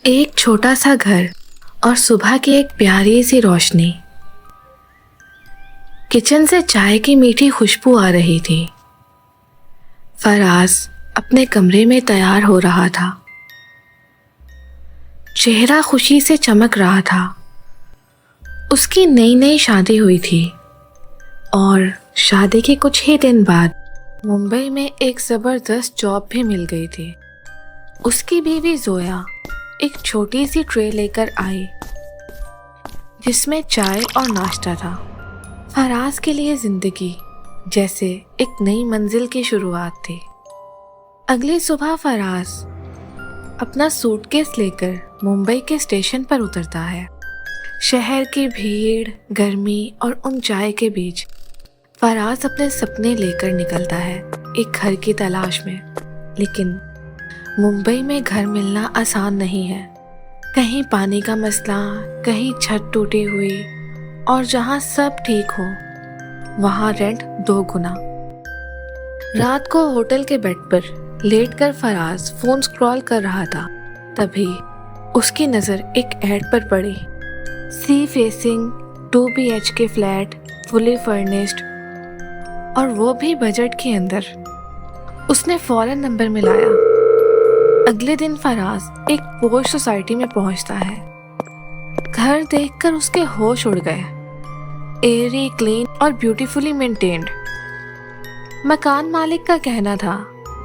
एक छोटा सा घर और सुबह की एक प्यारी सी रोशनी। किचन से चाय की मीठी खुशबू आ रही थी। फराज अपने कमरे में तैयार हो रहा था। चेहरा खुशी से चमक रहा था। उसकी नई नई शादी हुई थी और शादी के कुछ ही दिन बाद मुंबई में एक ज़बरदस्त जॉब भी मिल गई थी। उसकी बीवी जोया एक छोटी सी ट्रे लेकर आई जिसमें चाय और नाश्ता था। फराज के लिए जिंदगी जैसे एक नई मंजिल की शुरुआत थी। अगली सुबह फराज अपना सूटकेस लेकर मुंबई के स्टेशन पर उतरता है। शहर की भीड़, गर्मी और उन चाय के बीच फराज अपने सपने लेकर निकलता है एक घर की तलाश में। लेकिन मुंबई में घर मिलना आसान नहीं है। कहीं पानी का मसला, कहीं छत टूटी हुई और जहाँ सब ठीक हो वहाँ रेंट 2 गुना। रात को होटल के बेड पर लेटकर फराज फोन स्क्रॉल कर रहा था। तभी उसकी नज़र एक ऐड पर पड़ी। Sea facing 2 BHK flat, fully furnished, और वो भी बजट के अंदर। उसने फौरन नंबर मिलाया। अगले दिन फराज एक पोश सोसाइटी में पहुंचता है। घर देखकर उसके होश उड़ गए। एयरी, क्लीन और ब्यूटीफुली मेंटेन्ड। मकान मालिक का कहना था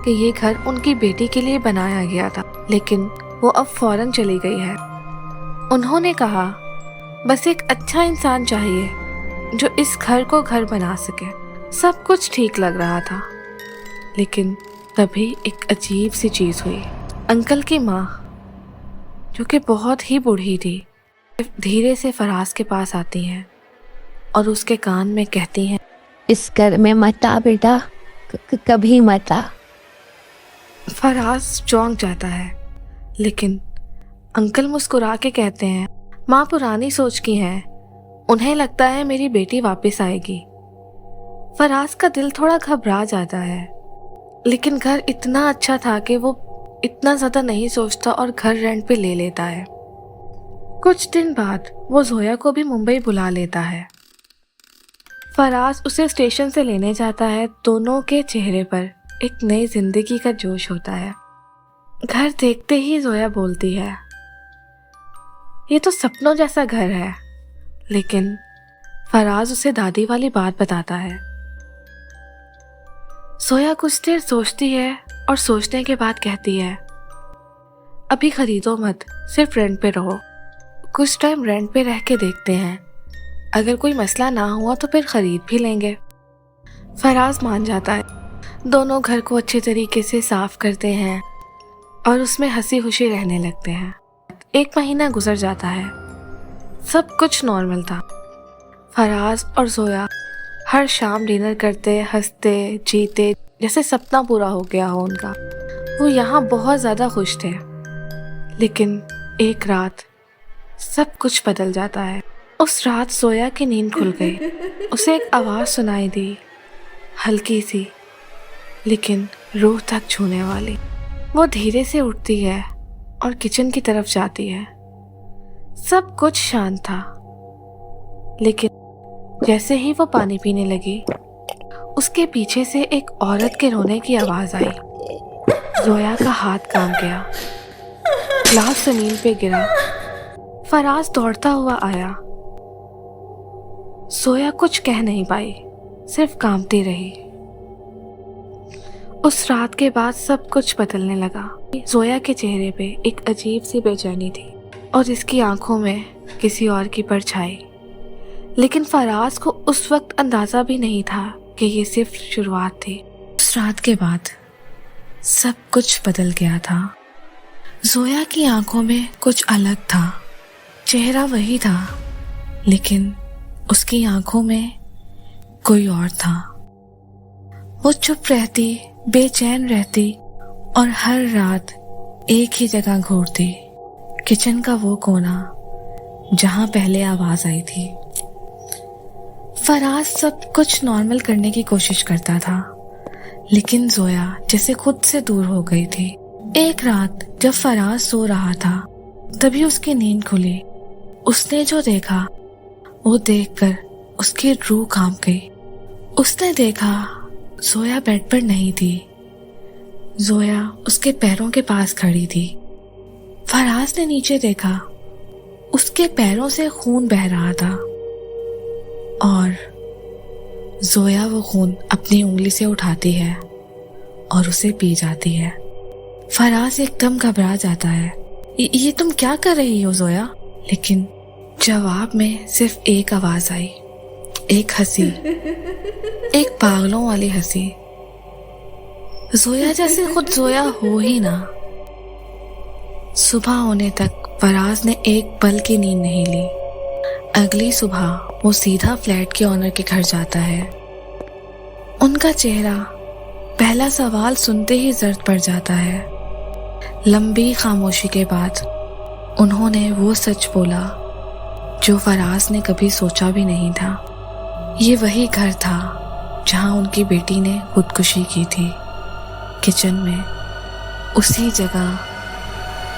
कि ये घर उनकी बेटी के लिए बनाया गया था, लेकिन वो अब फौरन चली गई है। उन्होंने कहा, बस एक अच्छा इंसान चाहिए जो इस घर को घर बना सके। सब कुछ ठीक लग रहा था, लेकिन तभी एक अजीब सी चीज हुई। अंकल की माँ, जो कि बहुत ही बूढ़ी थी, धीरे से फराज के पास आती हैं और उसके कान में कहती हैं, इस घर में मत आ बेटा, कभी मत आ। फराज चौंक जाता है, लेकिन अंकल मुस्कुरा के कहते हैं, माँ पुरानी सोच की हैं, उन्हें लगता है मेरी बेटी वापस आएगी। फराज का दिल थोड़ा घबरा जाता है, लेकिन घर इतना अच्छा था कि वो इतना ज़्यादा नहीं सोचता और घर रेंट पे ले लेता है। कुछ दिन बाद वो जोया को भी मुंबई बुला लेता है। फराज उसे स्टेशन से लेने जाता है। दोनों के चेहरे पर एक नई जिंदगी का जोश होता है। घर देखते ही जोया बोलती है, ये तो सपनों जैसा घर है। लेकिन फराज उसे दादी वाली बात बताता है। जोया कुछ देर सोचती है और सोचने के बाद कहती है, अभी खरीदो मत, सिर्फ रेंट पे रहो। कुछ टाइम रेंट पे रह के देखते हैं, अगर कोई मसला ना हुआ तो फिर खरीद भी लेंगे। फराज मान जाता है। दोनों घर को अच्छे तरीके से साफ करते हैं और उसमें हंसी खुशी रहने लगते हैं। 1 महीना गुजर जाता है। सब कुछ नॉर्मल था। फराज और जोया हर शाम डिनर करते, हंसते, जीते जैसे सपना पूरा हो गया हो उनका। वो यहाँ बहुत ज़्यादा खुश थे। लेकिन एक रात सब कुछ बदल जाता है। उस रात जोया की नींद खुल गई। उसे एक आवाज़ सुनाई दी, हल्की सी लेकिन रूह तक छूने वाली। वो धीरे से उठती है और किचन की तरफ जाती है। सब कुछ शांत था, लेकिन जैसे ही वो पानी पीने लगी, उसके पीछे से एक औरत के रोने की आवाज आई। जोया का हाथ कांप गया। ग्लास जमीन पे गिरा। फराज दौड़ता हुआ आया। जोया कुछ कह नहीं पाई, सिर्फ कांपती रही। उस रात के बाद सब कुछ बदलने लगा। जोया के चेहरे पे एक अजीब सी बेचैनी थी और इसकी आंखों में किसी और की परछाई। लेकिन फराज को उस वक्त अंदाजा भी नहीं था कि ये सिर्फ शुरुआत थी। उस रात के बाद सब कुछ बदल गया था। जोया की आंखों में कुछ अलग था। चेहरा वही था, लेकिन उसकी आंखों में कोई और था। वो चुप रहती, बेचैन रहती और हर रात एक ही जगह घूरती, किचन का वो कोना जहां पहले आवाज आई थी। फराज सब कुछ नॉर्मल करने की कोशिश करता था, लेकिन जोया जैसे खुद से दूर हो गई थी। एक रात जब फराज सो रहा था, तभी उसकी नींद खुली। उसने जो देखा वो देखकर उसकी रूह कांप गई। उसने देखा जोया बेड पर नहीं थी। जोया उसके पैरों के पास खड़ी थी। फराज ने नीचे देखा, उसके पैरों से खून बह रहा था और जोया वो खून अपनी उंगली से उठाती है और उसे पी जाती है। फराज एकदम घबरा जाता है। ये तुम क्या कर रही हो जोया? लेकिन जवाब में सिर्फ एक आवाज आई, एक हंसी, एक पागलों वाली हंसी। जोया जैसे खुद जोया हो ही ना। सुबह होने तक फराज ने एक पल की नींद नहीं ली। अगली सुबह वो सीधा फ्लैट के ऑनर के घर जाता है। उनका चेहरा पहला सवाल सुनते ही जर्द पड़ जाता है। लंबी खामोशी के बाद उन्होंने वो सच बोला जो फराज ने कभी सोचा भी नहीं था। ये वही घर था जहां उनकी बेटी ने खुदकुशी की थी, किचन में, उसी जगह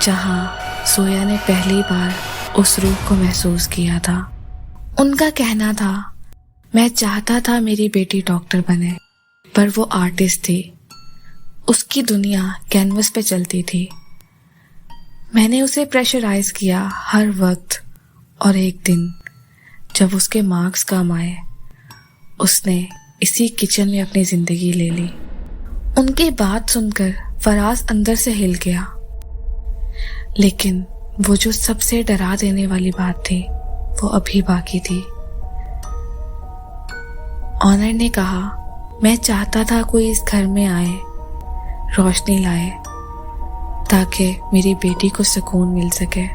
जहां जोया ने पहली बार उस रूह को महसूस किया था। उनका कहना था, मैं चाहता था मेरी बेटी डॉक्टर बने, पर वो आर्टिस्ट थी। उसकी दुनिया कैनवस पे चलती थी। मैंने उसे प्रेशराइज किया हर वक्त, और एक दिन जब उसके मार्क्स कम आए, उसने इसी किचन में अपनी जिंदगी ले ली। उनकी बात सुनकर फराज अंदर से हिल गया। लेकिन वो जो सबसे डरा देने वाली बात थी वो अभी बाकी थी। ऑनर ने कहा, मैं चाहता था कोई इस घर में आए, रोशनी लाए, ताकि मेरी बेटी को सुकून मिल सके।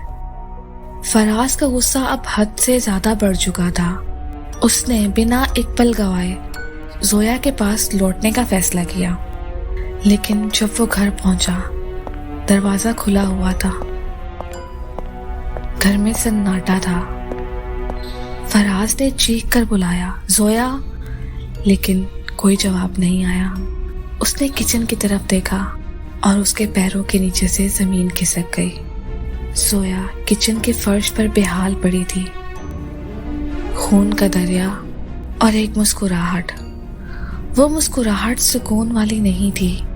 फराज का गुस्सा अब हद से ज्यादा बढ़ चुका था। उसने बिना एक पल गवाए जोया के पास लौटने का फैसला किया। लेकिन जब वो घर पहुंचा, दरवाजा खुला हुआ था। घर में सन्नाटा था। फराज ने चीख कर बुलाया, जोया, लेकिन कोई जवाब नहीं आया। उसने किचन की तरफ देखा और उसके पैरों के नीचे से जमीन खिसक गई। जोया किचन के फर्श पर बेहाल पड़ी थी। खून का दरिया और एक मुस्कुराहट। वो मुस्कुराहट सुकून वाली नहीं थी।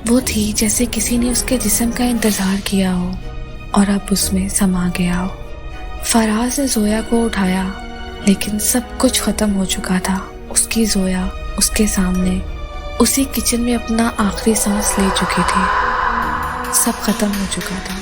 वो थी जैसे किसी ने उसके जिस्म का इंतजार किया हो और अब उसमें समा गया हो। फराज ने जोया को उठाया, लेकिन सब कुछ खत्म हो चुका था। उसकी जोया उसके सामने उसी किचन में अपना आखिरी सांस ले चुकी थी। सब खत्म हो चुका था।